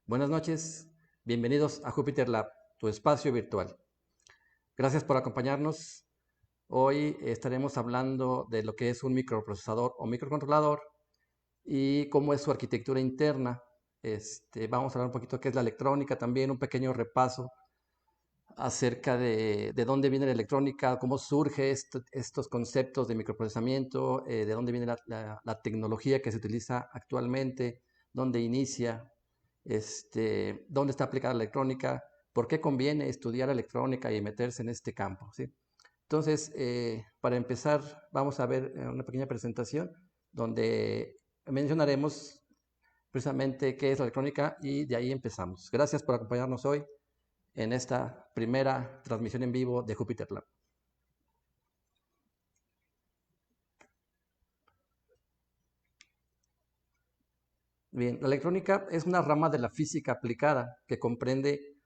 Buenas noches, bienvenidos a Jupyter Lab, tu espacio virtual. Gracias por acompañarnos. Hoy estaremos hablando de lo que es un microprocesador o microcontrolador y cómo es su arquitectura interna. Vamos a hablar un poquito de qué es la electrónica, también un pequeño repaso acerca de dónde viene la electrónica, cómo surge estos conceptos de microprocesamiento, de dónde viene la tecnología que se utiliza actualmente, dónde inicia, dónde está aplicada la electrónica, por qué conviene estudiar electrónica y meterse en este campo, ¿sí? Entonces, para empezar, vamos a ver una pequeña presentación donde mencionaremos precisamente qué es la electrónica y de ahí empezamos. Gracias por acompañarnos hoy en esta primera transmisión en vivo de Jupyter Lab. Bien, la electrónica es una rama de la física aplicada que comprende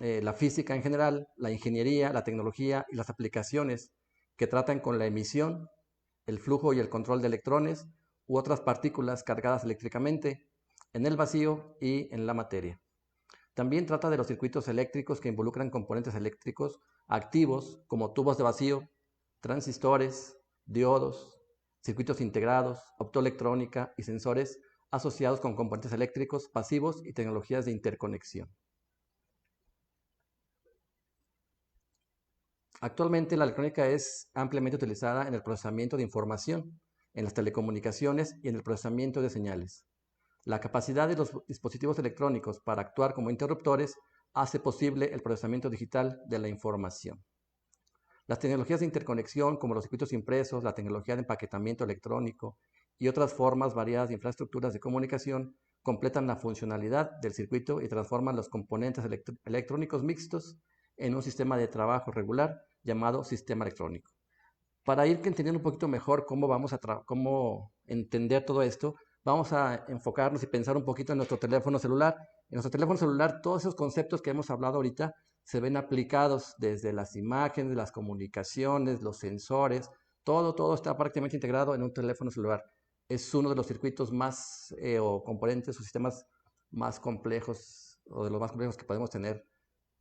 la física en general, la ingeniería, la tecnología y las aplicaciones que tratan con la emisión, el flujo y el control de electrones u otras partículas cargadas eléctricamente en el vacío y en la materia. También trata de los circuitos eléctricos que involucran componentes eléctricos activos como tubos de vacío, transistores, diodos, circuitos integrados, optoelectrónica y sensores asociados con componentes eléctricos pasivos y tecnologías de interconexión. Actualmente la electrónica es ampliamente utilizada en el procesamiento de información, en las telecomunicaciones y en el procesamiento de señales. La capacidad de los dispositivos electrónicos para actuar como interruptores hace posible el procesamiento digital de la información. Las tecnologías de interconexión, como los circuitos impresos, la tecnología de empaquetamiento electrónico y otras formas variadas de infraestructuras de comunicación, completan la funcionalidad del circuito y transforman los componentes electrónicos mixtos en un sistema de trabajo regular llamado sistema electrónico. Para ir entendiendo un poquito mejor cómo entender todo esto, vamos a enfocarnos y pensar un poquito en nuestro teléfono celular. En nuestro teléfono celular, todos esos conceptos que hemos hablado ahorita se ven aplicados desde las imágenes, las comunicaciones, los sensores, todo está prácticamente integrado en un teléfono celular. Es uno de los circuitos más o componentes o sistemas más complejos o de los más complejos que podemos tener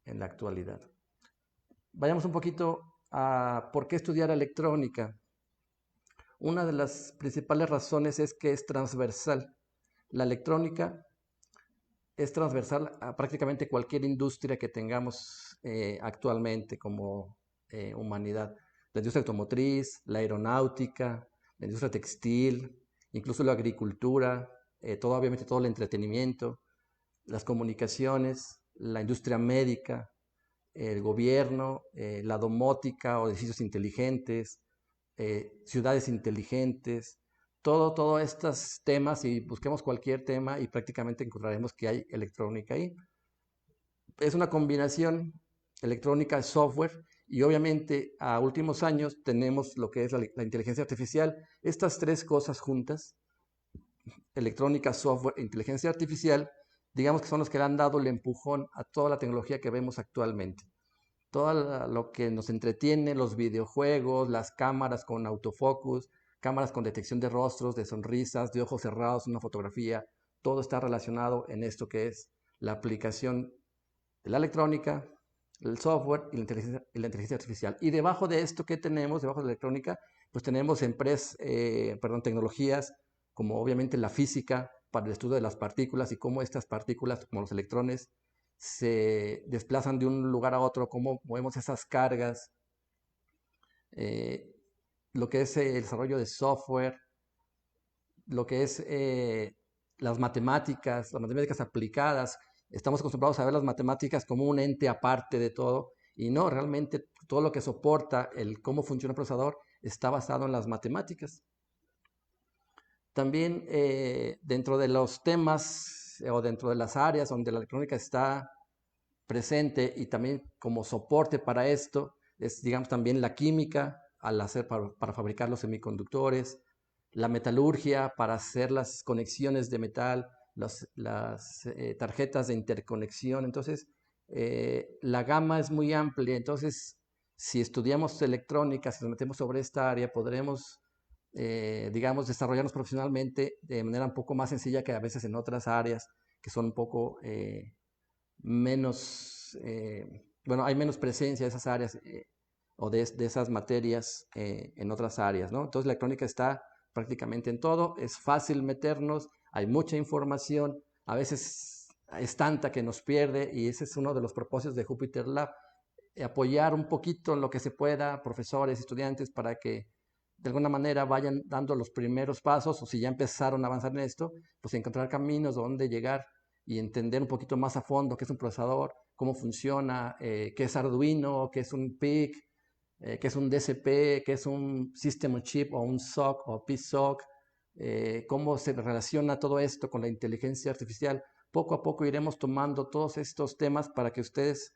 en la actualidad. Vayamos un poquito a por qué estudiar electrónica. Una de las principales razones es que es transversal. La electrónica es transversal a prácticamente cualquier industria que tengamos actualmente como humanidad. La industria automotriz, la aeronáutica, la industria textil, incluso la agricultura, obviamente todo el entretenimiento, las comunicaciones, la industria médica, el gobierno, la domótica o edificios inteligentes, ciudades inteligentes, todos estos temas, y busquemos cualquier tema y prácticamente encontraremos que hay electrónica ahí. Es una combinación electrónica, software, y obviamente a últimos años tenemos lo que es la inteligencia artificial. Estas tres cosas juntas, electrónica, software e inteligencia artificial, digamos que son los que le han dado el empujón a toda la tecnología que vemos actualmente. Todo lo que nos entretiene, los videojuegos, las cámaras con autofocus, cámaras con detección de rostros, de sonrisas, de ojos cerrados, una fotografía, todo está relacionado en esto que es la aplicación de la electrónica, el software y la inteligencia artificial. Y debajo de esto que tenemos, debajo de la electrónica, pues tenemos tecnologías como obviamente la física para el estudio de las partículas y cómo estas partículas, como los electrones, se desplazan de un lugar a otro, cómo movemos esas cargas, eh, lo que es el desarrollo de software, lo que es las matemáticas aplicadas. Estamos acostumbrados a ver las matemáticas como un ente aparte de todo y no, realmente todo lo que soporta el cómo funciona el procesador está basado en las matemáticas. También dentro de los temas o dentro de las áreas donde la electrónica está presente y también como soporte para esto es, digamos, también la química para fabricar los semiconductores, la metalurgia para hacer las conexiones de metal, las tarjetas de interconexión. Entonces, la gama es muy amplia. Entonces, si estudiamos electrónica, si nos metemos sobre esta área, podremos digamos, desarrollarnos profesionalmente de manera un poco más sencilla que a veces en otras áreas que son un poco menos, bueno, hay menos presencia de esas áreas o de esas materias en otras áreas, ¿no? Entonces la electrónica está prácticamente en todo, es fácil meternos, hay mucha información, a veces es tanta que nos pierde y ese es uno de los propósitos de Jupyter Lab, apoyar un poquito en lo que se pueda, profesores, estudiantes, para que de alguna manera vayan dando los primeros pasos o si ya empezaron a avanzar en esto, pues encontrar caminos donde llegar y entender un poquito más a fondo qué es un procesador, cómo funciona, qué es Arduino, qué es un PIC, qué es un DSP, qué es un System on Chip o un SOC o PSOC, cómo se relaciona todo esto con la inteligencia artificial. Poco a poco iremos tomando todos estos temas para que ustedes,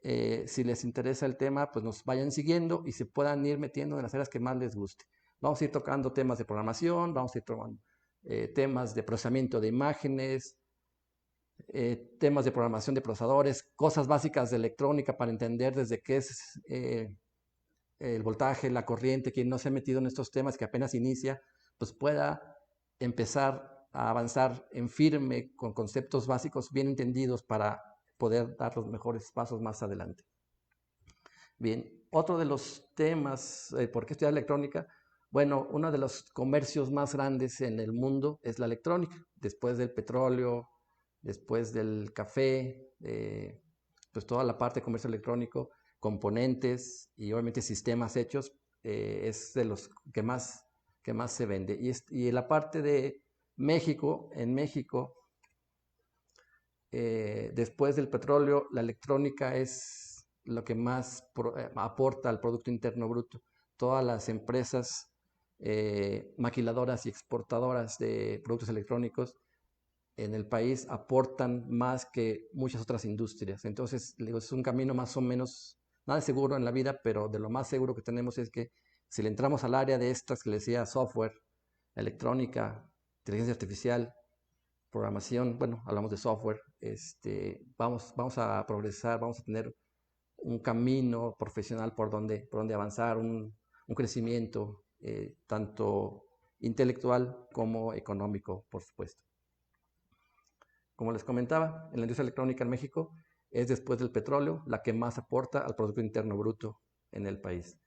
si les interesa el tema, pues nos vayan siguiendo y se puedan ir metiendo en las áreas que más les guste. Vamos a ir tocando temas de programación, vamos a ir tomando temas de procesamiento de imágenes, temas de programación de procesadores, cosas básicas de electrónica para entender desde qué es el voltaje, la corriente, quien no se ha metido en estos temas, que apenas inicia, pues pueda empezar a avanzar en firme con conceptos básicos bien entendidos para poder dar los mejores pasos más adelante. Bien, otro de los temas, ¿por qué estudiar electrónica? Bueno, uno de los comercios más grandes en el mundo es la electrónica, después del petróleo, después del café, pues toda la parte de comercio electrónico, componentes y obviamente sistemas hechos, es de los que más se vende. Y en la parte de México, en México, después del petróleo, la electrónica es lo que más aporta al Producto Interno Bruto. Todas las empresas maquiladoras y exportadoras de productos electrónicos en el país aportan más que muchas otras industrias. Entonces, digo, es un camino más o menos, nada seguro en la vida, pero de lo más seguro que tenemos es que si le entramos al área de estas que les decía, software, electrónica, inteligencia artificial, programación, bueno, hablamos de software, vamos a progresar, vamos a tener un camino profesional por donde avanzar, un crecimiento tanto intelectual como económico, por supuesto. Como les comentaba, en la industria electrónica en México es después del petróleo la que más aporta al Producto Interno Bruto en el país.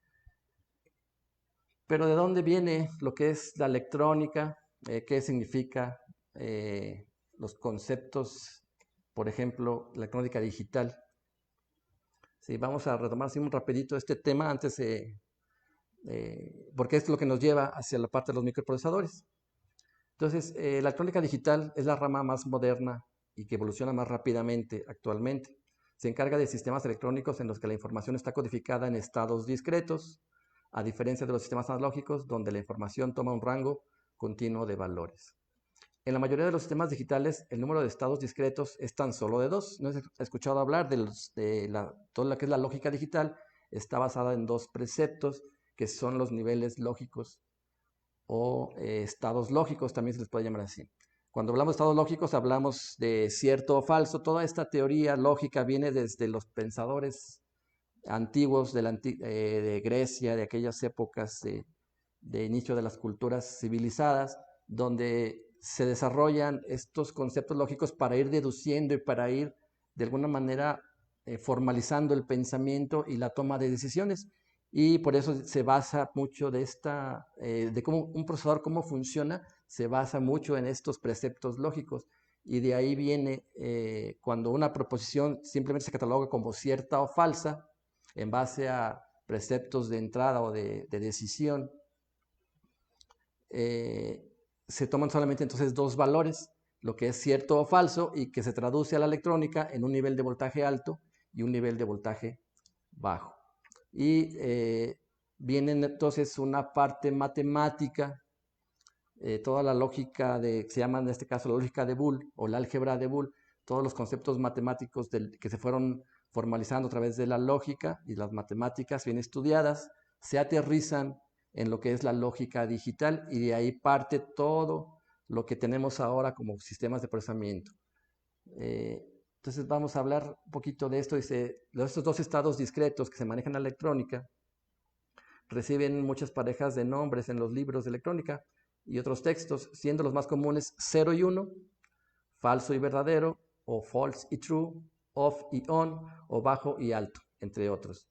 Pero ¿de dónde viene lo que es la electrónica? ¿Qué significa los conceptos, por ejemplo, electrónica digital? Sí, vamos a retomar así un rapidito este tema antes porque es lo que nos lleva hacia la parte de los microprocesadores. Entonces, la electrónica digital es la rama más moderna y que evoluciona más rápidamente actualmente. Se encarga de sistemas electrónicos en los que la información está codificada en estados discretos, a diferencia de los sistemas analógicos, donde la información toma un rango continuo de valores. En la mayoría de los sistemas digitales, el número de estados discretos es tan solo de 2. ¿No has escuchado hablar toda lo que es la lógica digital? Está basada en 2 preceptos, que son los niveles lógicos o estados lógicos, también se les puede llamar así. Cuando hablamos de estados lógicos, hablamos de cierto o falso. Toda esta teoría lógica viene desde los pensadores antiguos de Grecia, de aquellas épocas de inicio de las culturas civilizadas, donde se desarrollan estos conceptos lógicos para ir deduciendo y para ir de alguna manera formalizando el pensamiento y la toma de decisiones. Y por eso se basa mucho de cómo un procesador, cómo funciona, se basa mucho en estos preceptos lógicos. Y de ahí viene cuando una proposición simplemente se cataloga como cierta o falsa, en base a preceptos de entrada o de decisión, se toman solamente entonces 2 valores, lo que es cierto o falso, y que se traduce a la electrónica en un nivel de voltaje alto y un nivel de voltaje bajo. Y viene entonces una parte matemática, toda la lógica se llama en este caso la lógica de Boole o la álgebra de Boole, todos los conceptos matemáticos que se fueron formalizando a través de la lógica y las matemáticas bien estudiadas, se aterrizan en lo que es la lógica digital y de ahí parte todo lo que tenemos ahora como sistemas de procesamiento. Entonces vamos a hablar un poquito de esto, de estos 2 estados discretos que se manejan en la electrónica. reciben muchas parejas de nombres en los libros de electrónica y otros textos, siendo los más comunes 0 y 1, falso y verdadero, o false y true, off y on, o bajo y alto, entre otros.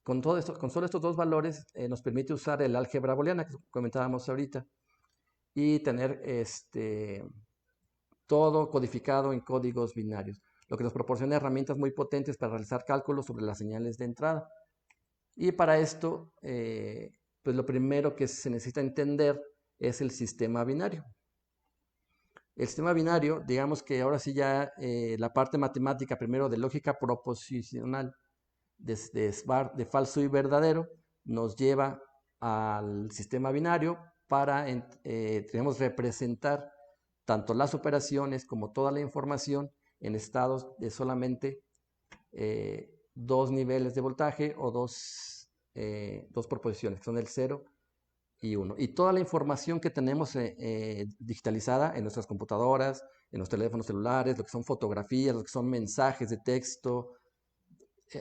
Con solo estos dos valores nos permite usar el álgebra booleana que comentábamos ahorita y tener todo codificado en códigos binarios, lo que nos proporciona herramientas muy potentes para realizar cálculos sobre las señales de entrada. Y para esto, pues lo primero que se necesita entender es el sistema binario. El sistema binario, digamos que ahora sí ya la parte matemática primero de lógica proposicional de falso y verdadero nos lleva al sistema binario para tenemos representar tanto las operaciones como toda la información en estados de solamente dos niveles de voltaje o dos proposiciones, que son el 0 y 1. Y toda la información que tenemos digitalizada en nuestras computadoras, en los teléfonos celulares, lo que son fotografías, lo que son mensajes de texto,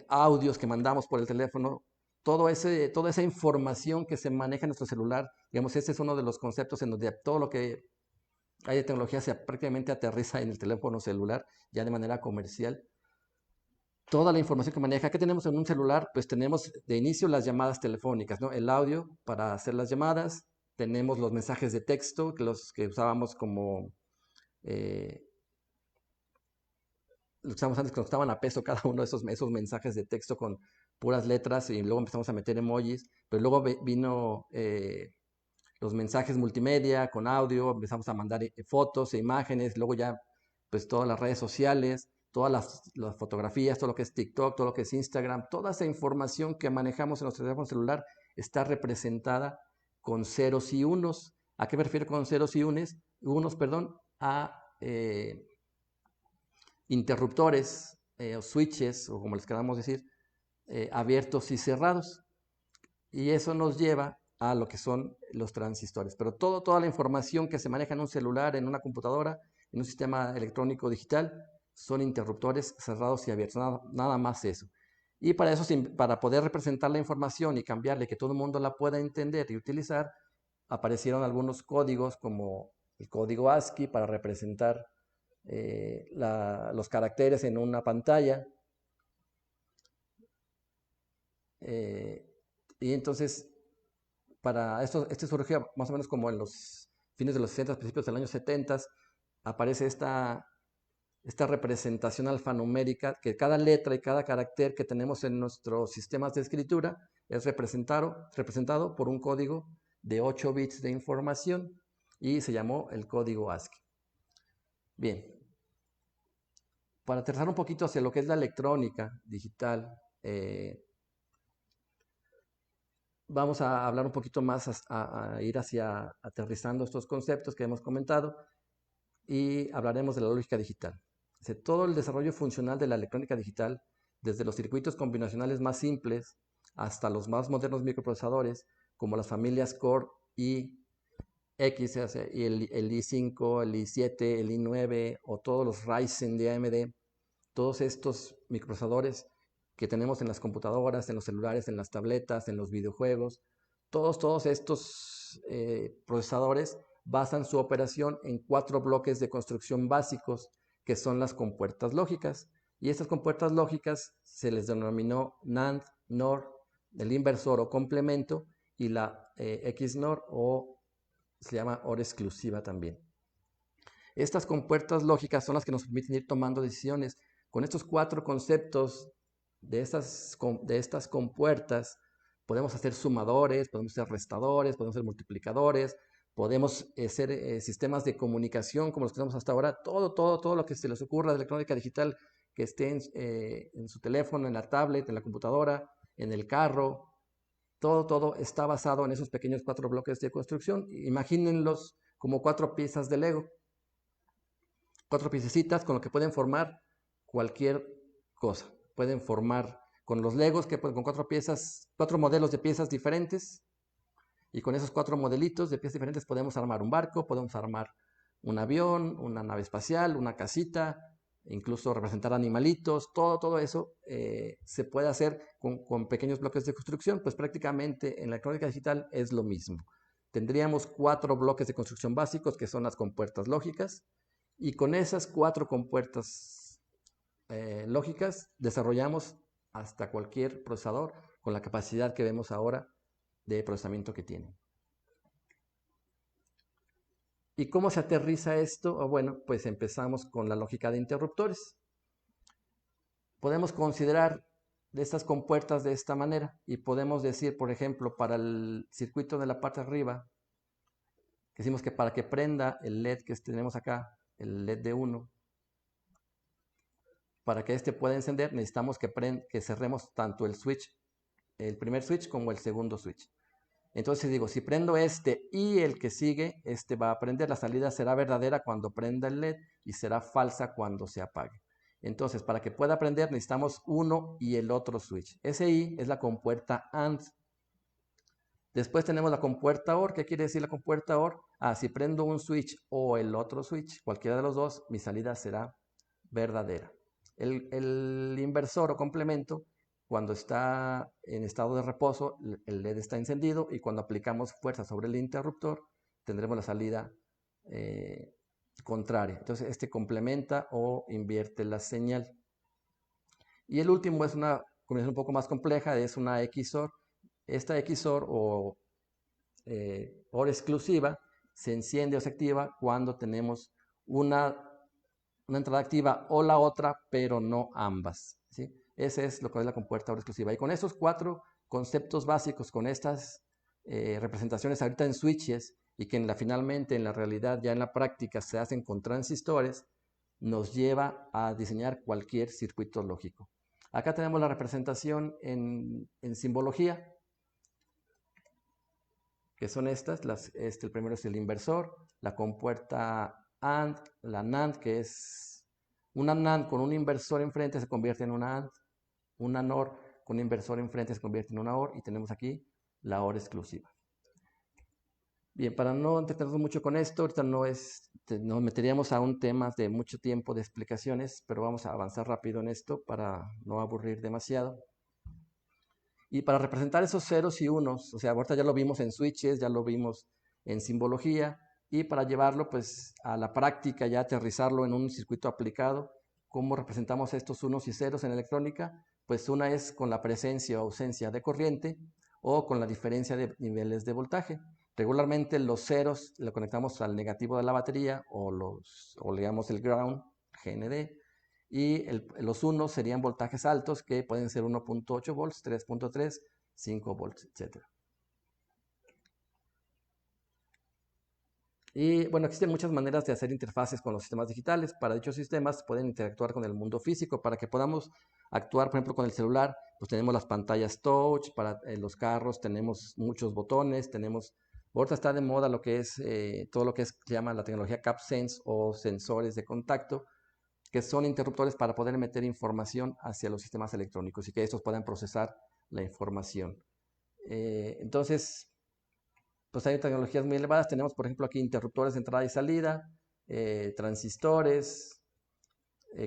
audios que mandamos por el teléfono, toda esa información que se maneja en nuestro celular, digamos, ese es uno de los conceptos en donde todo lo que hay de tecnología se prácticamente aterriza en el teléfono celular, ya de manera comercial. Toda la información que maneja, ¿qué tenemos en un celular? Pues tenemos de inicio las llamadas telefónicas, ¿no? El audio para hacer las llamadas, tenemos los mensajes de texto, los que usábamos como lo que usábamos antes, que costaban a peso cada uno de esos mensajes de texto con puras letras, y luego empezamos a meter emojis, pero luego vino los mensajes multimedia con audio, empezamos a mandar fotos e imágenes, luego ya pues todas las redes sociales, todas las fotografías, todo lo que es TikTok, todo lo que es Instagram, toda esa información que manejamos en nuestro teléfono celular está representada con ceros y unos. ¿A qué me refiero con ceros y unos? A interruptores o switches, o como les queramos decir, abiertos y cerrados. Y eso nos lleva a lo que son los transistores. Pero toda la información que se maneja en un celular, en una computadora, en un sistema electrónico digital, son interruptores cerrados y abiertos, nada más eso. Y para eso, para poder representar la información y cambiarle, que todo el mundo la pueda entender y utilizar, aparecieron algunos códigos como el código ASCII para representar los caracteres en una pantalla. Y entonces, para esto, este surgió más o menos como en los fines de los 60, principios del año 70, aparece esta representación alfanumérica, que cada letra y cada carácter que tenemos en nuestros sistemas de escritura es representado por un código de 8 bits de información, y se llamó el código ASCII. Bien, para aterrizar un poquito hacia lo que es la electrónica digital, vamos a hablar un poquito más, a ir hacia aterrizando estos conceptos que hemos comentado, y hablaremos de la lógica digital. Todo el desarrollo funcional de la electrónica digital, desde los circuitos combinacionales más simples hasta los más modernos microprocesadores, como las familias Core i X, y el i5, el i7, el i9, o todos los Ryzen de AMD, todos estos microprocesadores que tenemos en las computadoras, en los celulares, en las tabletas, en los videojuegos, todos estos procesadores basan su operación en 4 bloques de construcción básicos, que son las compuertas lógicas. Y estas compuertas lógicas se les denominó NAND, NOR, el inversor o complemento, y la XNOR, o se llama OR exclusiva también. Estas compuertas lógicas son las que nos permiten ir tomando decisiones. Con estos 4 conceptos de estas compuertas, podemos hacer sumadores, podemos hacer restadores, podemos hacer multiplicadores, podemos hacer sistemas de comunicación como los que tenemos hasta ahora. Todo lo que se les ocurra de electrónica digital que esté en su teléfono, en la tablet, en la computadora, en el carro, todo está basado en esos pequeños 4 bloques de construcción. Imagínenlos como 4 piezas de Lego, 4 piececitas con lo que pueden formar cualquier cosa. Pueden formar con los Legos, con 4 piezas, 4 modelos de piezas diferentes, y con esos 4 modelitos de piezas diferentes podemos armar un barco, podemos armar un avión, una nave espacial, una casita, incluso representar animalitos, todo eso se puede hacer con pequeños bloques de construcción, pues prácticamente en la electrónica digital es lo mismo. Tendríamos 4 bloques de construcción básicos, que son las compuertas lógicas, y con esas 4 compuertas lógicas desarrollamos hasta cualquier procesador con la capacidad que vemos ahora de procesamiento que tiene. ¿Y cómo se aterriza esto? Bueno, pues empezamos con la lógica de interruptores. Podemos considerar estas compuertas de esta manera y podemos decir, por ejemplo, para el circuito de la parte de arriba, decimos que para que prenda el LED que tenemos acá, el LED de 1, para que este pueda encender necesitamos que cerremos tanto el switch, el primer switch como el segundo switch. Entonces digo, si prendo este y el que sigue, este va a prender. La salida será verdadera cuando prenda el LED y será falsa cuando se apague. Entonces, para que pueda prender necesitamos uno y el otro switch. Ese I es la compuerta AND. Después tenemos la compuerta OR. ¿Qué quiere decir la compuerta OR? Si prendo un switch o el otro switch, cualquiera de los dos, mi salida será verdadera. El inversor o complemento, cuando está en estado de reposo, el LED está encendido y cuando aplicamos fuerza sobre el interruptor, tendremos la salida contraria. Entonces, este complementa o invierte la señal. Y el último es una combinación un poco más compleja, es una XOR. Esta XOR o OR exclusiva se enciende o se activa cuando tenemos una entrada activa o la otra, pero no ambas, ¿sí? Ese es lo que es la compuerta OR exclusiva. Y con esos 4 conceptos básicos, con estas representaciones ahorita en switches y que finalmente en la realidad ya en la práctica se hacen con transistores, nos lleva a diseñar cualquier circuito lógico. Acá tenemos la representación en simbología, que son estas. El primero es el inversor, la compuerta AND, la NAND, que es una NAND con un inversor enfrente se convierte en una AND, una NOR con un inversor enfrente se convierte en una OR, y tenemos aquí la OR exclusiva. Bien, para no entretenernos mucho con esto, ahorita nos meteríamos a un tema de mucho tiempo de explicaciones, pero vamos a avanzar rápido en esto para no aburrir demasiado. Y para representar esos ceros y unos, o sea, ahorita ya lo vimos en switches, ya lo vimos en simbología, y para llevarlo pues a la práctica, ya aterrizarlo en un circuito aplicado, ¿cómo representamos estos unos y ceros en electrónica? Pues una es con la presencia o ausencia de corriente o con la diferencia de niveles de voltaje. Regularmente los ceros lo conectamos al negativo de la batería o digamos el ground, GND, y los unos serían voltajes altos que pueden ser 1.8 volts, 3.3, 5 volts, etc. Y bueno, existen muchas maneras de hacer interfaces con los sistemas digitales. Para dichos sistemas pueden interactuar con el mundo físico. Para que podamos actuar, por ejemplo, con el celular, pues tenemos las pantallas touch. Para los carros tenemos muchos botones. Ahorita está de moda lo que es todo lo que se llama la tecnología CapSense o sensores de contacto, que son interruptores para poder meter información hacia los sistemas electrónicos y que estos puedan procesar la información. Entonces, pues hay tecnologías muy elevadas. Tenemos, por ejemplo, aquí interruptores de entrada y salida, transistores.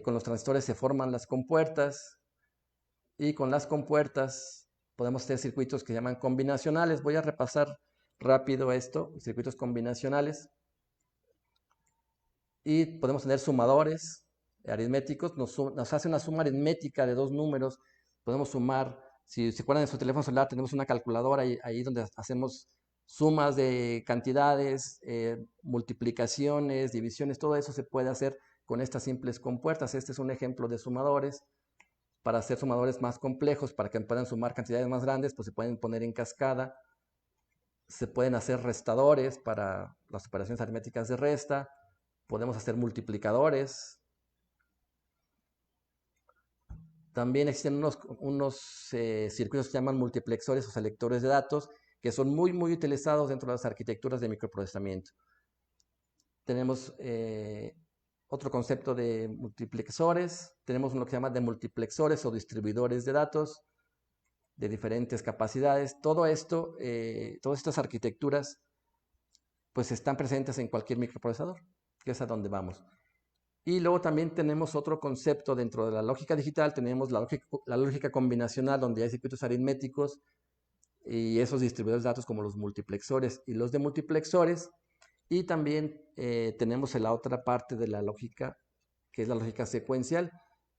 Con los transistores se forman las compuertas y con las compuertas podemos hacer circuitos que se llaman combinacionales. Voy a repasar rápido esto, circuitos combinacionales. Y podemos tener sumadores aritméticos, nos hace una suma aritmética de 2 números. Podemos sumar, si se acuerdan de su teléfono celular, tenemos una calculadora ahí donde hacemos sumas de cantidades, multiplicaciones, divisiones, todo eso se puede hacer con estas simples compuertas. Este es un ejemplo de sumadores. Para hacer sumadores más complejos, para que puedan sumar cantidades más grandes, pues se pueden poner en cascada. Se pueden hacer restadores para las operaciones aritméticas de resta. Podemos hacer multiplicadores. También existen unos circuitos que se llaman multiplexores o selectores de datos, que son muy utilizados dentro de las arquitecturas de microprocesamiento. Tenemos otro concepto de multiplexores. Tenemos lo que se llama de multiplexores o distribuidores de datos de diferentes capacidades. Todo esto, todas estas arquitecturas, pues están presentes en cualquier microprocesador, que es a donde vamos. Y luego también tenemos otro concepto dentro de la lógica digital, tenemos la lógica combinacional, donde hay circuitos aritméticos y esos distribuidores de datos como los multiplexores y los demultiplexores. Y también tenemos la otra parte de la lógica, que es la lógica secuencial,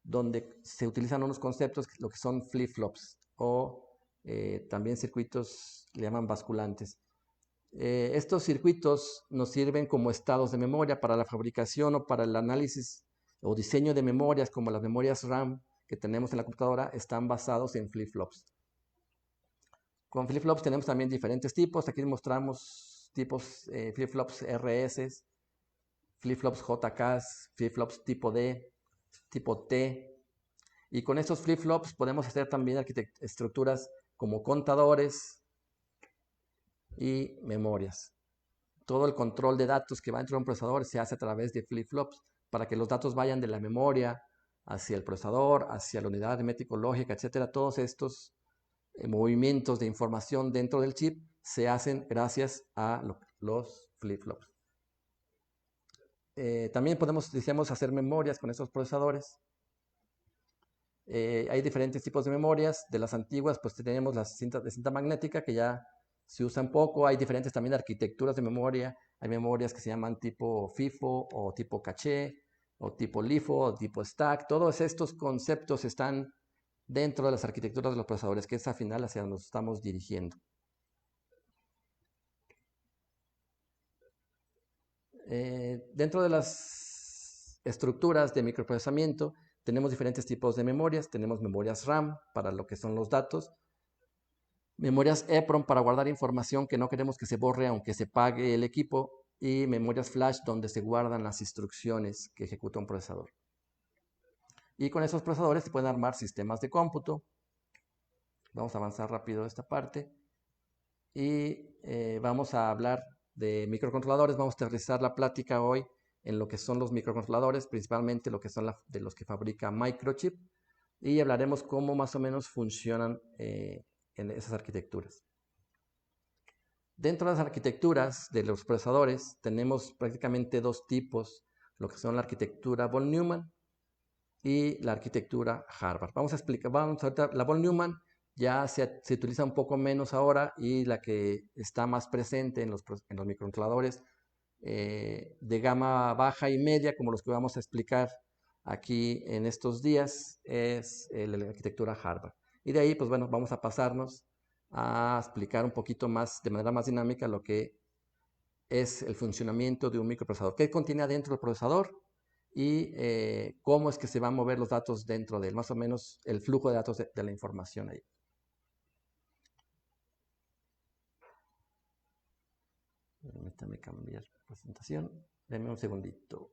donde se utilizan unos conceptos, lo que son flip-flops o también circuitos, le llaman basculantes. Estos circuitos nos sirven como estados de memoria para la fabricación o para el análisis o diseño de memorias, como las memorias RAM que tenemos en la computadora, están basados en flip-flops. Con flip-flops tenemos también diferentes tipos. Aquí mostramos tipos flip-flops RS, flip-flops JK, flip-flops tipo D, tipo T. Y con estos flip-flops podemos hacer también estructuras como contadores y memorias. Todo el control de datos que va dentro de un procesador se hace a través de flip-flops para que los datos vayan de la memoria hacia el procesador, hacia la unidad aritmético-lógica, etcétera. Todos estos movimientos de información dentro del chip se hacen gracias a los flip-flops. También decíamos, hacer memorias con estos procesadores. Hay diferentes tipos de memorias. De las antiguas, pues tenemos las cintas de cinta magnética que ya se usan poco. Hay diferentes también arquitecturas de memoria. Hay memorias que se llaman tipo FIFO o tipo caché o tipo LIFO o tipo stack. Todos estos conceptos están dentro de las arquitecturas de los procesadores, que es al final hacia donde nos estamos dirigiendo. Dentro de las estructuras de microprocesamiento tenemos diferentes tipos de memorias. Tenemos memorias RAM para lo que son los datos, memorias EPROM para guardar información que no queremos que se borre aunque se pague el equipo, y memorias flash donde se guardan las instrucciones que ejecuta un procesador. Y con esos procesadores se pueden armar sistemas de cómputo. Vamos a avanzar rápido esta parte y vamos a hablar de microcontroladores. Vamos a aterrizar la plática hoy en lo que son los microcontroladores, principalmente lo que son de los que fabrica Microchip, y hablaremos cómo más o menos funcionan en esas arquitecturas. Dentro de las arquitecturas de los procesadores tenemos prácticamente dos tipos, lo que son la arquitectura von Neumann y la arquitectura Harvard. Vamos a explicar, la von Neumann ya se utiliza un poco menos ahora, y la que está más presente en los microcontroladores de gama baja y media, como los que vamos a explicar aquí en estos días, es la arquitectura Harvard. Y de ahí, pues bueno, vamos a pasarnos a explicar un poquito más, de manera más dinámica, lo que es el funcionamiento de un microprocesador, qué contiene adentro el procesador y cómo es que se van a mover los datos dentro de él, más o menos el flujo de datos de la información ahí. Permítame cambiar presentación. Denme un segundito.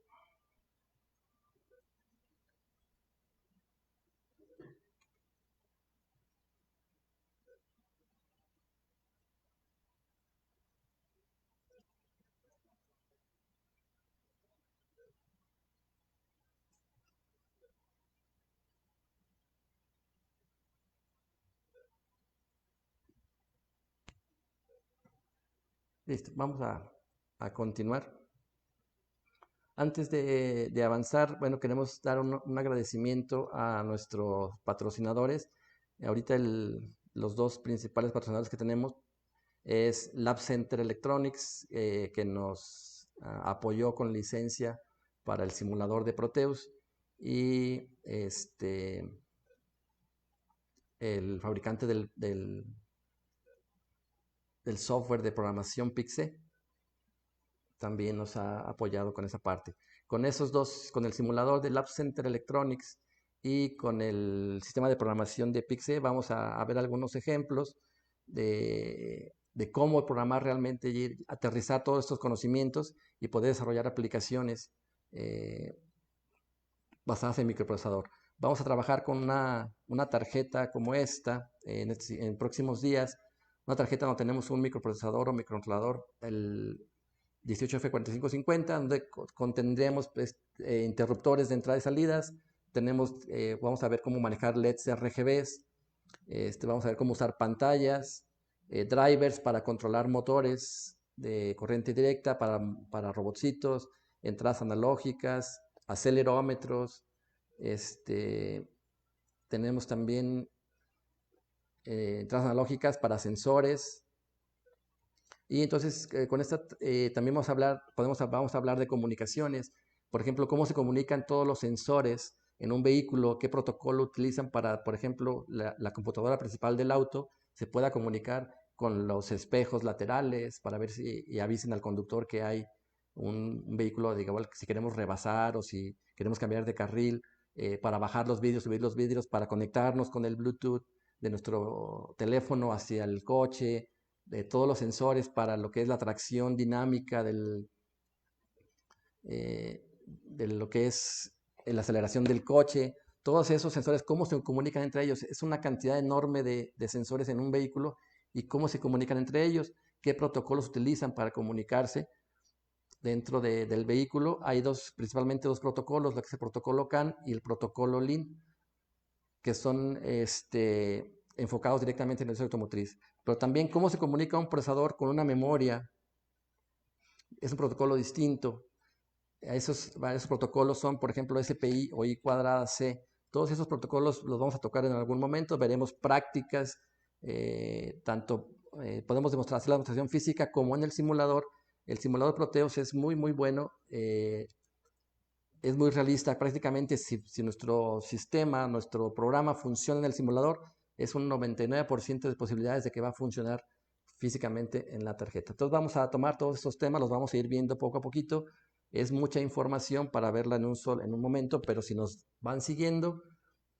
Listo, vamos a continuar. Antes de avanzar, bueno, queremos dar un agradecimiento a nuestros patrocinadores. Ahorita los dos principales patrocinadores que tenemos es Lab Center Electronics, que nos apoyó con licencia para el simulador de Proteus, y el fabricante del software de programación PIXE también nos ha apoyado con esa parte. Con esos dos, con el simulador de Lab Center Electronics y con el sistema de programación de PIXE, vamos a ver algunos ejemplos de cómo programar realmente y aterrizar todos estos conocimientos y poder desarrollar aplicaciones basadas en microprocesador. Vamos a trabajar con una tarjeta como esta en próximos días, una tarjeta donde tenemos un microprocesador o microcontrolador, el 18F4550, donde contendremos interruptores de entrada y salidas. Vamos a ver cómo manejar LEDs RGBs, vamos a ver cómo usar pantallas, drivers para controlar motores de corriente directa para robotcitos, entradas analógicas, acelerómetros, tenemos también entradas analógicas para sensores. Y entonces con esta también vamos a hablar de comunicaciones. Por ejemplo, cómo se comunican todos los sensores en un vehículo, qué protocolo utilizan para, por ejemplo, la computadora principal del auto se pueda comunicar con los espejos laterales para ver y avisen al conductor que hay un vehículo, digamos, si queremos rebasar o si queremos cambiar de carril, para bajar los vidrios, subir los vidrios, para conectarnos con el Bluetooth de nuestro teléfono hacia el coche, de todos los sensores para lo que es la tracción dinámica de lo que es la aceleración del coche, todos esos sensores, cómo se comunican entre ellos. Es una cantidad enorme de sensores en un vehículo y cómo se comunican entre ellos, qué protocolos utilizan para comunicarse dentro del vehículo. Hay principalmente dos protocolos, lo que es el protocolo CAN y el protocolo LIN, que son enfocados directamente en el sector automotriz. Pero también cómo se comunica un procesador con una memoria es un protocolo distinto. Esos protocolos son, por ejemplo, SPI o I cuadrada C. Todos esos protocolos los vamos a tocar en algún momento. Veremos prácticas, podemos hacer la demostración física como en el simulador. El simulador Proteus es muy, muy bueno. Es muy realista. Prácticamente si nuestro sistema, nuestro programa funciona en el simulador, es un 99% de posibilidades de que va a funcionar físicamente en la tarjeta. Entonces vamos a tomar todos estos temas, los vamos a ir viendo poco a poquito. Es mucha información para verla en un momento, pero si nos van siguiendo,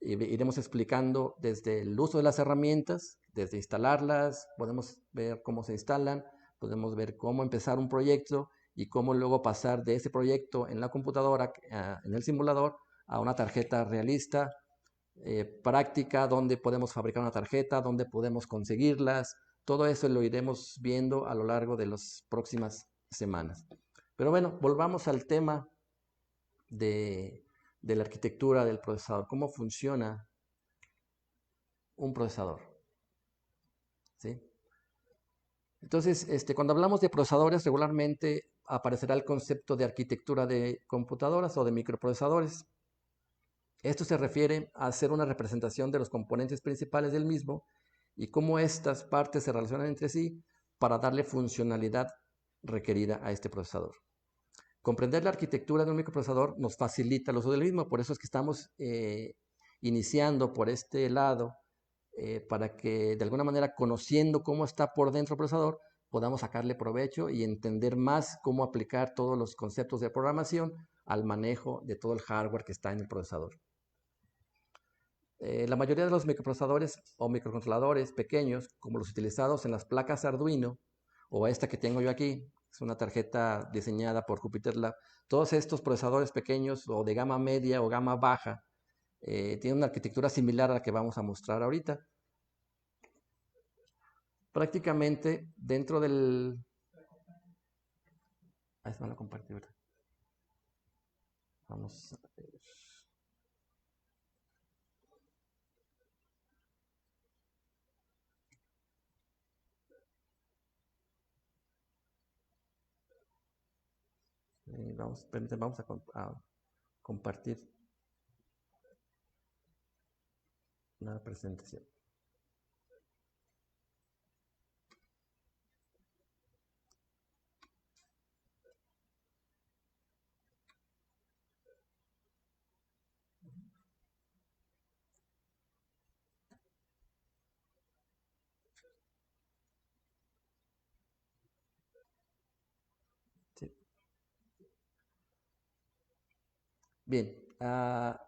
iremos explicando desde el uso de las herramientas, desde instalarlas, podemos ver cómo se instalan, podemos ver cómo empezar un proyecto y cómo luego pasar de ese proyecto en la computadora, en el simulador, a una tarjeta realista, práctica, donde podemos fabricar una tarjeta, donde podemos conseguirlas. Todo eso lo iremos viendo a lo largo de las próximas semanas. Pero bueno, volvamos al tema de la arquitectura del procesador. ¿Cómo funciona un procesador? ¿Sí? Entonces, cuando hablamos de procesadores, regularmente aparecerá el concepto de arquitectura de computadoras o de microprocesadores. Esto se refiere a hacer una representación de los componentes principales del mismo y cómo estas partes se relacionan entre sí para darle funcionalidad requerida a este procesador. Comprender la arquitectura de un microprocesador nos facilita el uso del mismo, por eso es que estamos iniciando por este lado, para que de alguna manera, conociendo cómo está por dentro el procesador, podamos sacarle provecho y entender más cómo aplicar todos los conceptos de programación al manejo de todo el hardware que está en el procesador. La mayoría de los microprocesadores o microcontroladores pequeños, como los utilizados en las placas Arduino, o esta que tengo yo aquí, es una tarjeta diseñada por Jupyter Lab, todos estos procesadores pequeños o de gama media o gama baja, tienen una arquitectura similar a la que vamos a mostrar ahorita. Prácticamente dentro del... Ahí se van a compartir, ¿verdad? Vamos a ver. Vamos a compartir una presentación. Sí. Bien,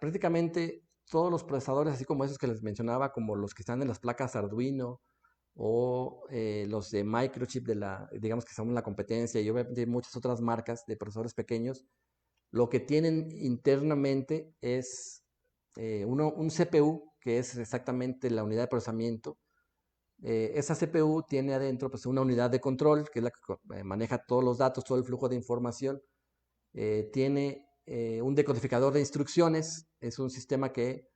prácticamente todos los procesadores, así como esos que les mencionaba, como los que están en las placas Arduino o los de Microchip, digamos que son la competencia, y obviamente muchas otras marcas de procesadores pequeños, lo que tienen internamente es un CPU, que es exactamente la unidad de procesamiento. Esa CPU tiene adentro pues, una unidad de control, que es la que maneja todos los datos, todo el flujo de información. Tiene un decodificador de instrucciones, es un sistema que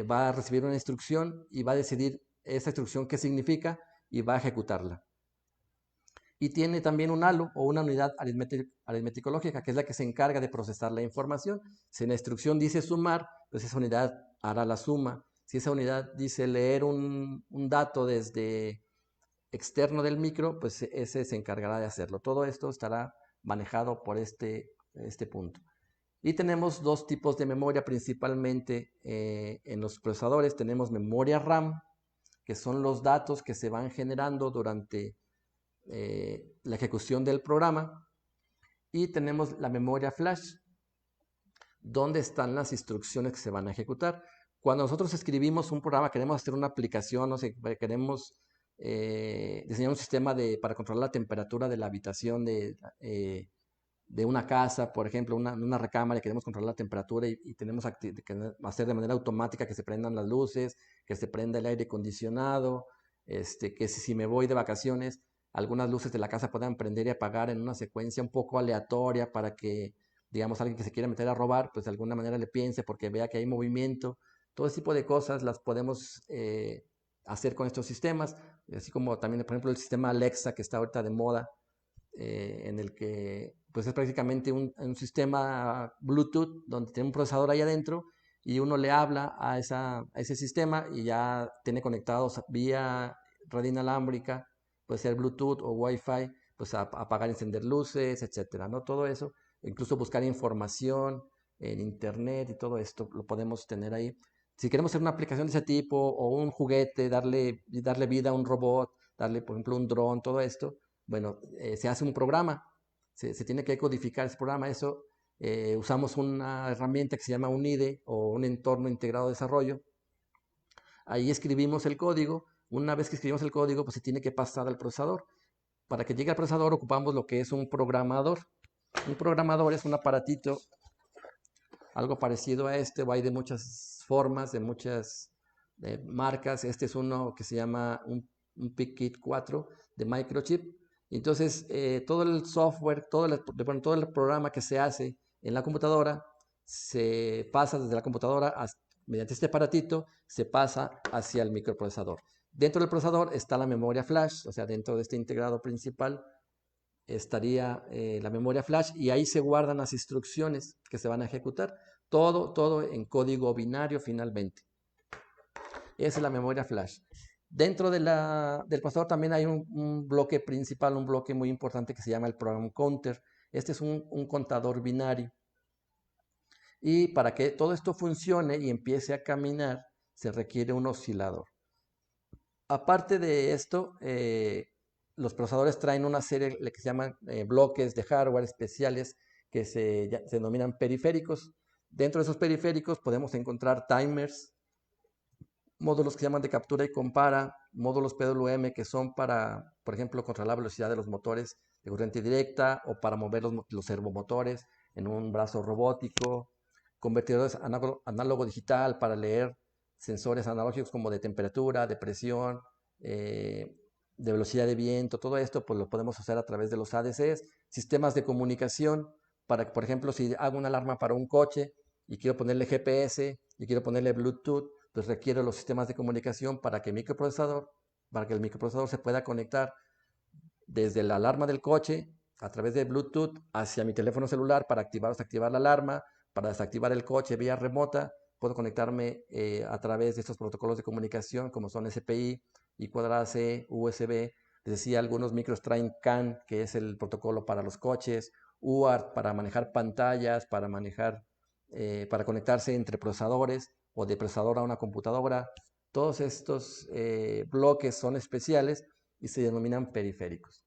va a recibir una instrucción y va a decidir esa instrucción qué significa y va a ejecutarla. y tiene también un halo o una unidad aritmético-lógica, que es la que se encarga de procesar la información. Si la instrucción dice sumar, pues esa unidad hará la suma. Si esa unidad dice leer un dato desde externo del micro, pues ese se encargará de hacerlo. Todo esto estará manejado por este punto. Y tenemos dos tipos de memoria principalmente en los procesadores. Tenemos memoria RAM, que son los datos que se van generando durante la ejecución del programa, y tenemos la memoria flash, donde están las instrucciones que se van a ejecutar. Cuando nosotros escribimos un programa, queremos hacer una aplicación, no sé, queremos diseñar un sistema para controlar la temperatura de la habitación de una casa, por ejemplo, una recámara, y queremos controlar la temperatura y tenemos que hacer de manera automática que se prendan las luces, que se prenda el aire acondicionado, que si me voy de vacaciones, algunas luces de la casa puedan prender y apagar en una secuencia un poco aleatoria para que, digamos, alguien que se quiera meter a robar, pues de alguna manera le piense porque vea que hay movimiento. Todo ese tipo de cosas las podemos hacer con estos sistemas, así como también, por ejemplo, el sistema Alexa que está ahorita de moda, en el que pues es prácticamente un sistema Bluetooth donde tiene un procesador ahí adentro y uno le habla a ese sistema y ya tiene conectados vía red inalámbrica, puede ser Bluetooth o Wi-Fi, pues a apagar y encender luces, etcétera, ¿no? Todo eso, incluso buscar información en internet y todo esto lo podemos tener ahí. Si queremos hacer una aplicación de ese tipo o un juguete, darle vida a un robot, darle por ejemplo un dron, todo esto, bueno, se hace un programa, se tiene que codificar ese programa. Eso usamos una herramienta que se llama un IDE o un entorno integrado de desarrollo. Ahí escribimos el código. Una vez que escribimos el código, pues se tiene que pasar al procesador. Para que llegue al procesador ocupamos lo que es un programador. Un programador es un aparatito, algo parecido a este, o hay de muchas formas, de muchas marcas. Este es uno que se llama un PIC-Kit 4 de Microchip. Entonces, todo el software, todo el programa que se hace en la computadora, se pasa desde la computadora mediante este aparatito, se pasa hacia el microprocesador. Dentro del procesador está la memoria flash, o sea, dentro de este integrado principal estaría la memoria flash, y ahí se guardan las instrucciones que se van a ejecutar. Todo en código binario finalmente. Esa es la memoria flash. Dentro del procesador también hay un bloque principal, un bloque muy importante que se llama el program counter. Este es un contador binario. Y para que todo esto funcione y empiece a caminar, se requiere un oscilador. Aparte de esto, los procesadores traen una serie que se llaman bloques de hardware especiales que se denominan periféricos. Dentro de esos periféricos podemos encontrar timers, módulos que se llaman de captura y compara, módulos PWM que son para, por ejemplo, controlar la velocidad de los motores de corriente directa o para mover los servomotores en un brazo robótico, convertidores análogo digital para leer sensores analógicos como de temperatura, de presión, de velocidad de viento. Todo esto pues lo podemos hacer a través de los ADCs, sistemas de comunicación para, por ejemplo, si hago una alarma para un coche y quiero ponerle GPS y quiero ponerle Bluetooth, pues requiero los sistemas de comunicación para que el microprocesador se pueda conectar desde la alarma del coche a través de Bluetooth hacia mi teléfono celular para activar o desactivar la alarma, para desactivar el coche vía remota. Puedo conectarme a través de estos protocolos de comunicación como son SPI, I2C, USB. Les decía, algunos micros traen CAN, que es el protocolo para los coches, UART para manejar pantallas, para conectarse entre procesadores o de procesador a una computadora. Todos estos bloques son especiales y se denominan periféricos.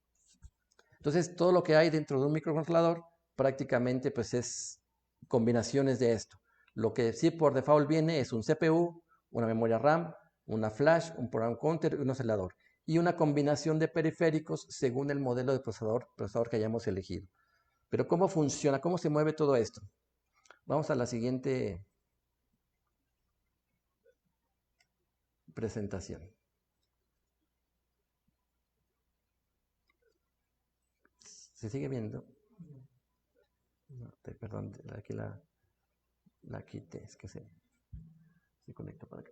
Entonces, todo lo que hay dentro de un microcontrolador prácticamente pues es combinaciones de esto. Lo que sí por default viene es un CPU, una memoria RAM, una flash, un program counter y un oscilador. Y una combinación de periféricos según el modelo de procesador que hayamos elegido. Pero ¿cómo funciona? ¿Cómo se mueve todo esto? Vamos a la siguiente presentación. ¿Se sigue viendo? No, perdón, aquí la quité, es que se conecta para acá.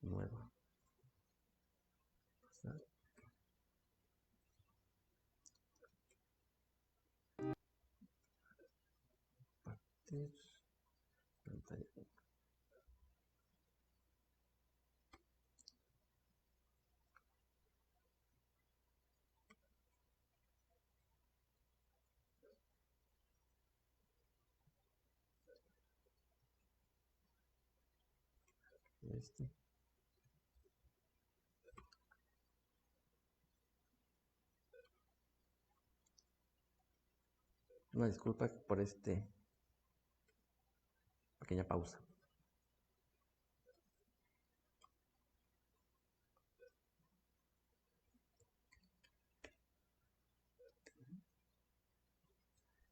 nuevo. Una disculpa por pequeña pausa.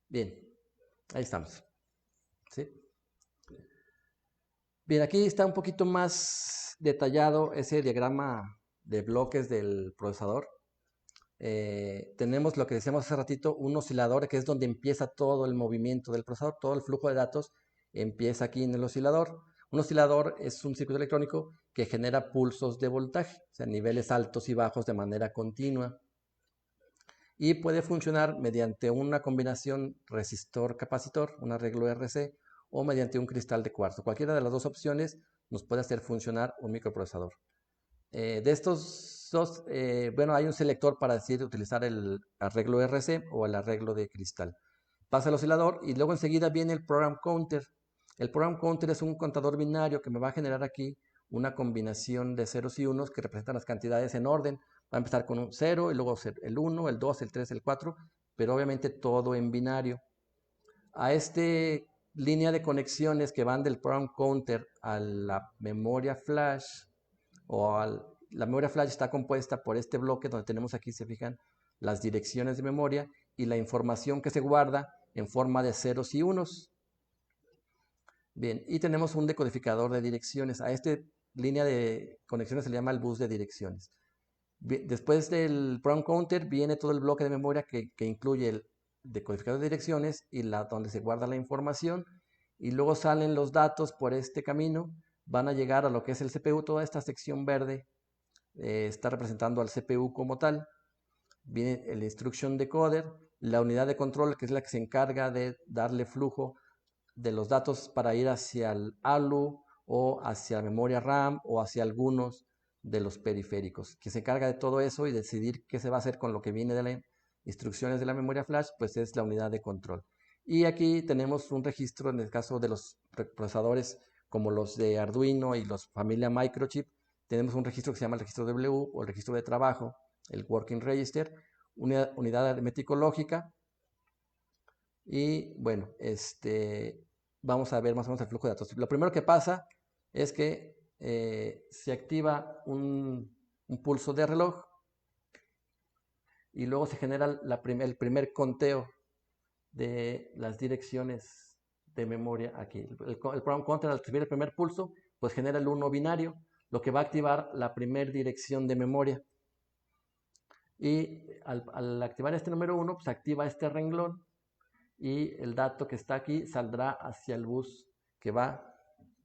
Bien, ahí estamos. ¿Sí? Bien, aquí está un poquito más detallado ese diagrama de bloques del procesador. Tenemos lo que decíamos hace ratito, un oscilador, que es donde empieza todo el movimiento del procesador, todo el flujo de datos empieza aquí en el oscilador. Un oscilador es un circuito electrónico que genera pulsos de voltaje, o sea, niveles altos y bajos de manera continua. Y puede funcionar mediante una combinación resistor-capacitor, un arreglo RC, o mediante un cristal de cuarzo. Cualquiera de las dos opciones nos puede hacer funcionar un microprocesador. De estos dos, bueno, hay un selector para decir utilizar el arreglo RC o el arreglo de cristal. Pasa el oscilador y luego enseguida viene el program counter. El program counter es un contador binario que me va a generar aquí una combinación de ceros y unos que representan las cantidades en orden. Va a empezar con un 0 y luego el 1, el 2, el 3, el 4, pero obviamente todo en binario. A este línea de conexiones que van del program counter a la memoria flash la memoria flash está compuesta por este bloque donde tenemos aquí, se fijan, las direcciones de memoria y la información que se guarda en forma de ceros y unos. Bien, y tenemos un decodificador de direcciones. A esta línea de conexiones se le llama el bus de direcciones. Bien, después del program counter viene todo el bloque de memoria que incluye el decodificador de direcciones y donde se guarda la información. Y luego salen los datos por este camino, van a llegar a lo que es el CPU. Toda esta sección verde está representando al CPU como tal. Viene el instruction decoder, la unidad de control, que es la que se encarga de darle flujo de los datos para ir hacia el ALU o hacia la memoria RAM o hacia algunos de los periféricos, que se encarga de todo eso y decidir qué se va a hacer con lo que viene de las instrucciones de la memoria flash, pues es la unidad de control. Y aquí tenemos un registro en el caso de los procesadores como los de Arduino y los familia Microchip. Tenemos un registro que se llama el registro W o el registro de trabajo, el Working Register, unidad aritmético lógica. Y bueno, vamos a ver más o menos el flujo de datos. Lo primero que pasa es que se activa un pulso de reloj y luego se genera el primer conteo de las direcciones de memoria aquí. El program counter, al recibir el primer pulso, pues genera el 1 binario, lo que va a activar la primera dirección de memoria. Y al activar este número 1, pues activa este renglón y el dato que está aquí saldrá hacia el bus que va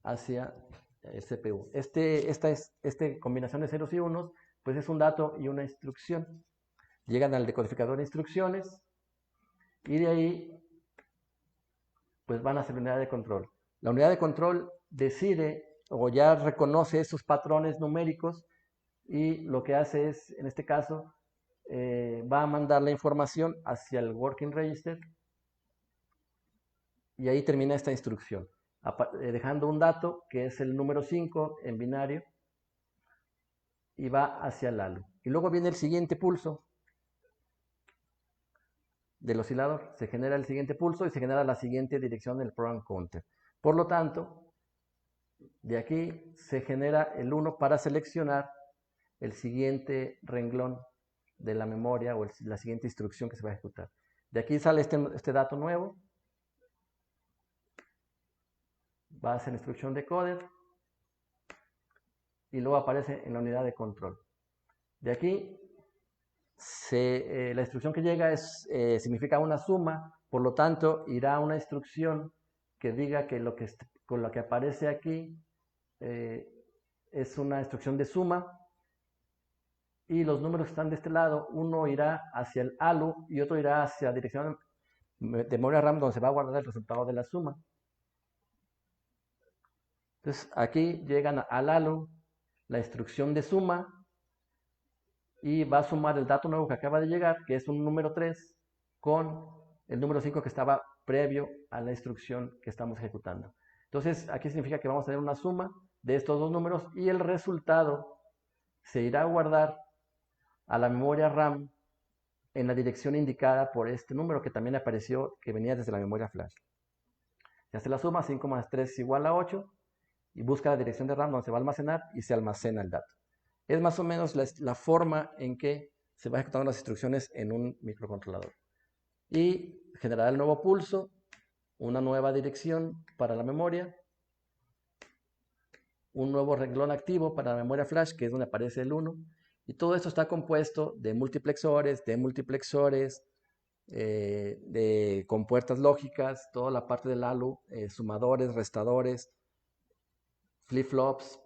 hacia el CPU. Esta combinación de ceros y unos, pues es un dato y una instrucción. Llegan al decodificador de instrucciones y de ahí pues van hacia la unidad de control. La unidad de control decide o ya reconoce esos patrones numéricos y lo que hace es, en este caso, va a mandar la información hacia el Working Register y ahí termina esta instrucción, dejando un dato que es el número 5 en binario y va hacia el ALU. Y luego viene el siguiente pulso del oscilador, se genera el siguiente pulso y se genera la siguiente dirección del program counter. Por lo tanto, de aquí se genera el 1 para seleccionar el siguiente renglón de la memoria o la siguiente instrucción que se va a ejecutar. De aquí sale este dato nuevo, va a ser la instrucción decoder y luego aparece en la unidad de control. De aquí, la instrucción que llega significa una suma, por lo tanto, irá a una instrucción que diga que con lo que aparece aquí es una instrucción de suma. Y los números que están de este lado, uno irá hacia el ALU y otro irá hacia la dirección de memoria RAM donde se va a guardar el resultado de la suma. Entonces aquí llegan al ALU la instrucción de suma y va a sumar el dato nuevo que acaba de llegar, que es un número 3, con el número 5 que estaba previo a la instrucción que estamos ejecutando. Entonces aquí significa que vamos a tener una suma de estos dos números y el resultado se irá a guardar a la memoria RAM en la dirección indicada por este número que también apareció, que venía desde la memoria flash. Se hace la suma, 5 más 3 es igual a 8, y busca la dirección de RAM donde se va a almacenar y se almacena el dato. Es más o menos la forma en que se va ejecutando las instrucciones en un microcontrolador. Y generará el nuevo pulso, una nueva dirección para la memoria, un nuevo renglón activo para la memoria flash, que es donde aparece el 1, y todo esto está compuesto de multiplexores, de compuertas lógicas, toda la parte del ALU, sumadores, restadores, flip-flops,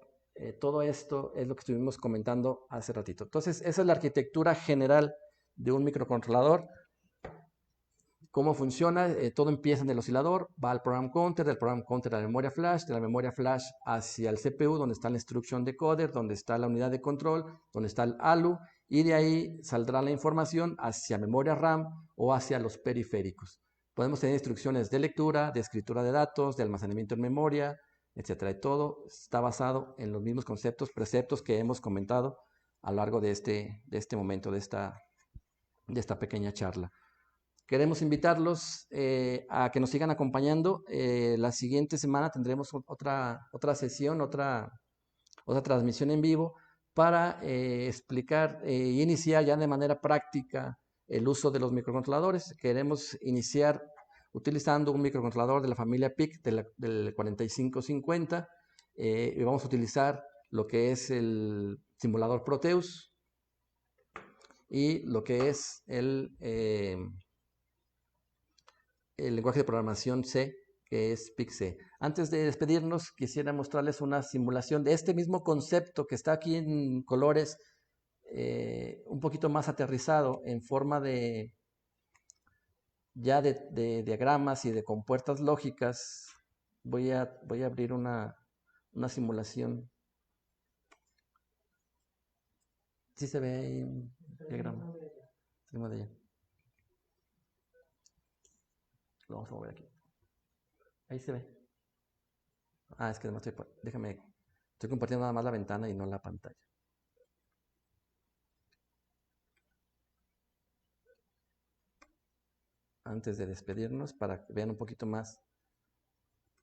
todo esto es lo que estuvimos comentando hace ratito. Entonces, esa es la arquitectura general de un microcontrolador. ¿Cómo funciona? Todo empieza en el oscilador, va al program counter, del program counter a la memoria flash, de la memoria flash hacia el CPU, donde está la instruction decoder, donde está la unidad de control, donde está el ALU, y de ahí saldrá la información hacia memoria RAM o hacia los periféricos. Podemos tener instrucciones de lectura, de escritura de datos, de almacenamiento en memoria, etcétera. Y todo está basado en los mismos conceptos, preceptos que hemos comentado a lo largo de este momento, de esta pequeña charla. Queremos invitarlos a que nos sigan acompañando. La siguiente semana tendremos otra sesión, otra transmisión en vivo para explicar e iniciar ya de manera práctica el uso de los microcontroladores. Queremos iniciar utilizando un microcontrolador de la familia PIC del 4550 y vamos a utilizar lo que es el simulador Proteus y lo que es el lenguaje de programación C, que es PIC-C. Antes de despedirnos, quisiera mostrarles una simulación de este mismo concepto que está aquí en colores, un poquito más aterrizado en forma de diagramas y de compuertas lógicas. Voy a abrir una simulación. ¿Sí se ve ahí un diagrama? Salimos de allá. Lo vamos a mover aquí. Ahí se ve. Es que además estoy compartiendo nada más la ventana y no la pantalla. Antes de despedirnos, para que vean un poquito más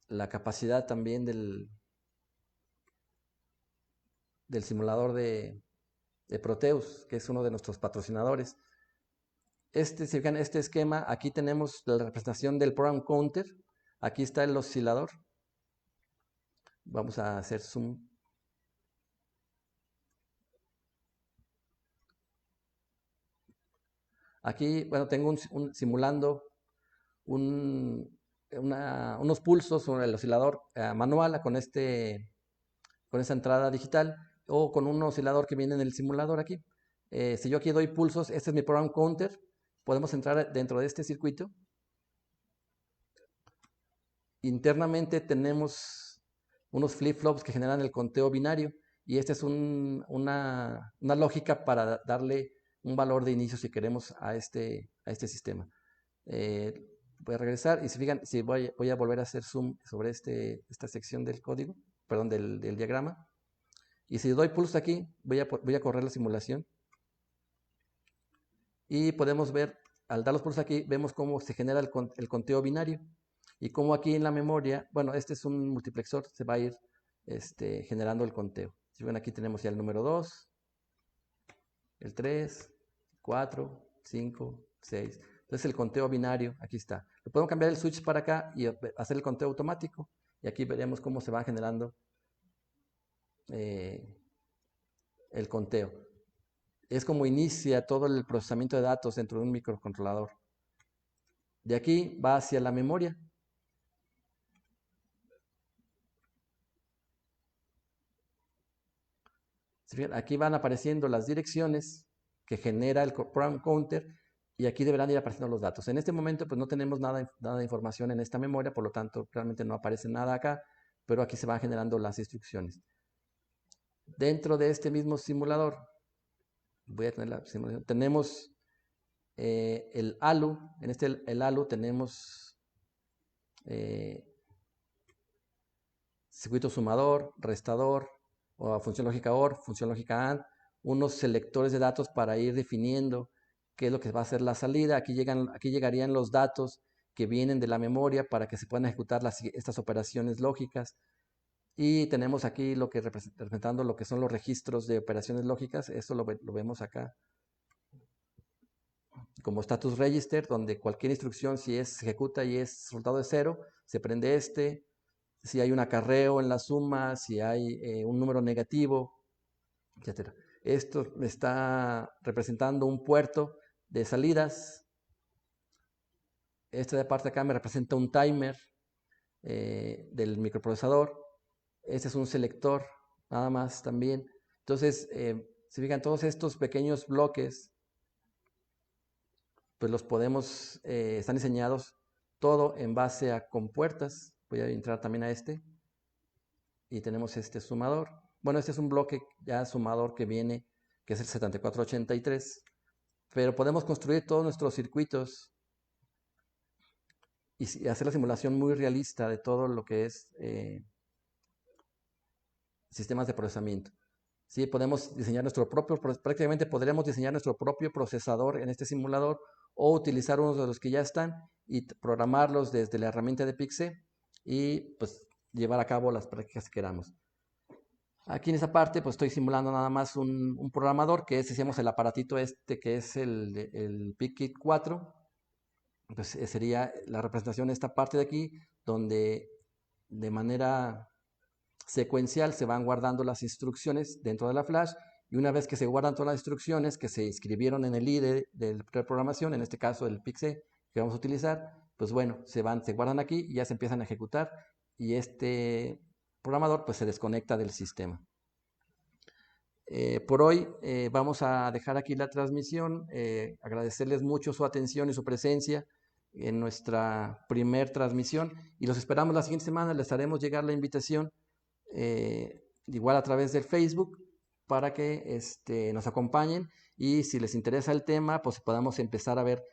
la capacidad también del simulador de Proteus, que es uno de nuestros patrocinadores. Si fijan, este esquema, aquí tenemos la representación del program counter, aquí está el oscilador. Vamos a hacer zoom. Aquí, bueno, tengo simulando unos pulsos sobre el oscilador manual con esa entrada digital o con un oscilador que viene en el simulador aquí. Si yo aquí doy pulsos, este es mi program counter. Podemos entrar dentro de este circuito. Internamente tenemos unos flip-flops que generan el conteo binario y esta es una lógica para darle un valor de inicio si queremos a este sistema. Voy a regresar y si fijan, voy a volver a hacer zoom sobre esta sección del código, perdón, del diagrama. Y si doy pulso aquí, voy a correr la simulación. Y podemos ver, al dar los pulsos aquí, vemos cómo se genera el conteo binario. Y cómo aquí en la memoria, bueno, este es un multiplexor, se va a ir generando el conteo. Si ven, aquí tenemos ya el número 2, el 3, 4, 5, 6. Entonces el conteo binario, aquí está. Le podemos cambiar el switch para acá y hacer el conteo automático. Y aquí veremos cómo se va generando el conteo. Es como inicia todo el procesamiento de datos dentro de un microcontrolador. De aquí va hacia la memoria. Aquí van apareciendo las direcciones que genera el program counter y aquí deberán ir apareciendo los datos. En este momento pues no tenemos nada de información en esta memoria, por lo tanto realmente no aparece nada acá, pero aquí se van generando las instrucciones. Dentro de este mismo simulador, voy a tener la simulación, tenemos el ALU. En el ALU tenemos circuito sumador, restador, o función lógica OR, función lógica AND, unos selectores de datos para ir definiendo qué es lo que va a ser la salida. Aquí llegarían los datos que vienen de la memoria para que se puedan ejecutar estas operaciones lógicas. Y tenemos aquí lo que representando lo que son los registros de operaciones lógicas. Esto lo vemos acá como status register, donde cualquier instrucción, si se ejecuta y es resultado de 0, se prende este. Si hay un acarreo en la suma, si hay un número negativo, etc. Esto está representando un puerto de salidas. Esta de parte acá me representa un timer del microprocesador. Este es un selector, nada más también. Entonces, si fijan, todos estos pequeños bloques, pues los podemos, están diseñados todo en base a compuertas. Voy a entrar también a este. Y tenemos este sumador. Bueno, este es un bloque ya sumador que viene, que es el 7483. Pero podemos construir todos nuestros circuitos y hacer la simulación muy realista de todo lo que es sistemas de procesamiento. ¿Sí? Podemos diseñar prácticamente podríamos diseñar nuestro propio procesador en este simulador o utilizar uno de los que ya están y programarlos desde la herramienta de PIC-C y pues llevar a cabo las prácticas que queramos. Aquí en esta parte pues estoy simulando nada más un programador que es, decíamos, el aparatito este que es el PIC-Kit 4. Pues sería la representación de esta parte de aquí, donde de manera secuencial se van guardando las instrucciones dentro de la flash, y una vez que se guardan todas las instrucciones que se escribieron en el IDE de preprogramación, en este caso el PIC-C que vamos a utilizar, pues bueno, se guardan aquí y ya se empiezan a ejecutar, y este programador pues se desconecta del sistema. Por hoy vamos a dejar aquí la transmisión, agradecerles mucho su atención y su presencia en nuestra primer transmisión, y los esperamos la siguiente semana. Les haremos llegar la invitación igual a través del Facebook para que nos acompañen, y si les interesa el tema pues podamos empezar a ver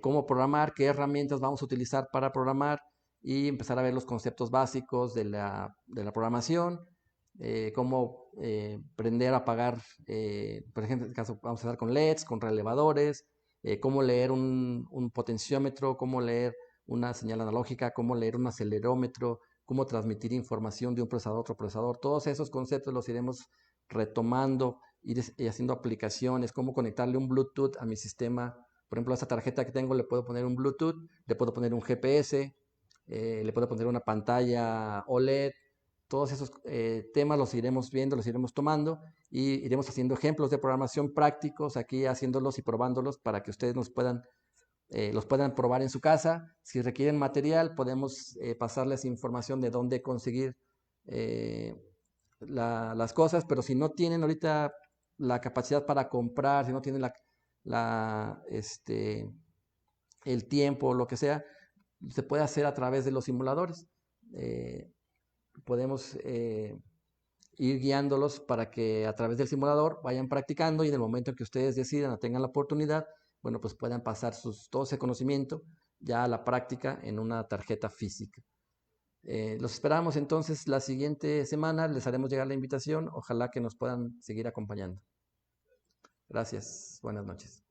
cómo programar, qué herramientas vamos a utilizar para programar, y empezar a ver los conceptos básicos de la programación, cómo prender, apagar, por ejemplo, en este caso vamos a estar con LEDs, con relevadores, cómo leer un potenciómetro, cómo leer una señal analógica, cómo leer un acelerómetro, cómo transmitir información de un procesador a otro procesador. Todos esos conceptos los iremos retomando y haciendo aplicaciones, cómo conectarle un Bluetooth a mi sistema. Por ejemplo, a esta tarjeta que tengo le puedo poner un Bluetooth, le puedo poner un GPS, le puedo poner una pantalla OLED. Todos esos temas los iremos viendo, los iremos tomando, y iremos haciendo ejemplos de programación prácticos aquí, haciéndolos y probándolos para que ustedes los puedan probar en su casa. Si requieren material, podemos pasarles información de dónde conseguir las cosas, pero si no tienen ahorita la capacidad para comprar, si no tienen el tiempo o lo que sea, se puede hacer a través de los simuladores. Podemos ir guiándolos para que a través del simulador vayan practicando, y en el momento en que ustedes decidan o tengan la oportunidad, bueno, pues puedan pasar todo ese conocimiento ya a la práctica en una tarjeta física. Los esperamos entonces la siguiente semana, les haremos llegar la invitación, ojalá que nos puedan seguir acompañando. Gracias, buenas noches.